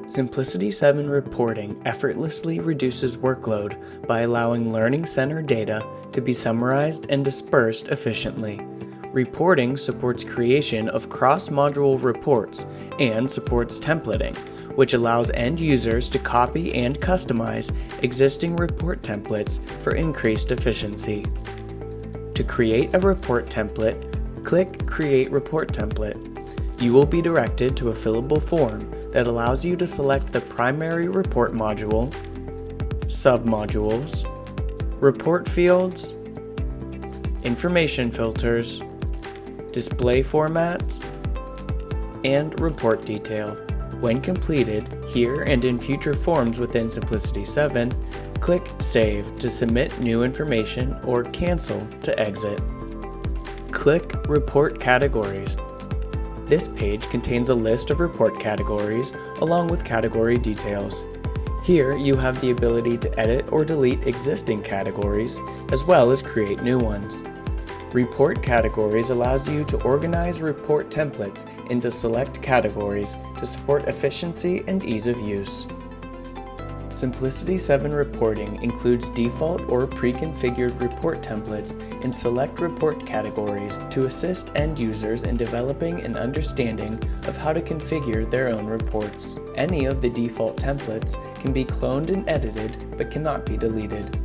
Simplicity7 Reporting effortlessly reduces workload by allowing Learning Center data to be summarized and dispersed efficiently. Reporting supports creation of cross-module reports and supports templating, which allows end users to copy and customize existing report templates for increased efficiency. To create a report template, click Create Report Template. You will be directed to a fillable form that allows you to select the primary report module, submodules, report fields, information filters, display formats, and report detail. When completed, here and in future forms within Simplicity7, click Save to submit new information or Cancel to exit. Click Report Categories. This page contains a list of report categories along with category details. Here you have the ability to edit or delete existing categories as well as create new ones. Report Categories allows you to organize report templates into select categories to support efficiency and ease of use. Simplicity7 Reporting includes default or pre-configured report templates in select report categories to assist end users in developing an understanding of how to configure their own reports. Any of the default templates can be cloned and edited but cannot be deleted.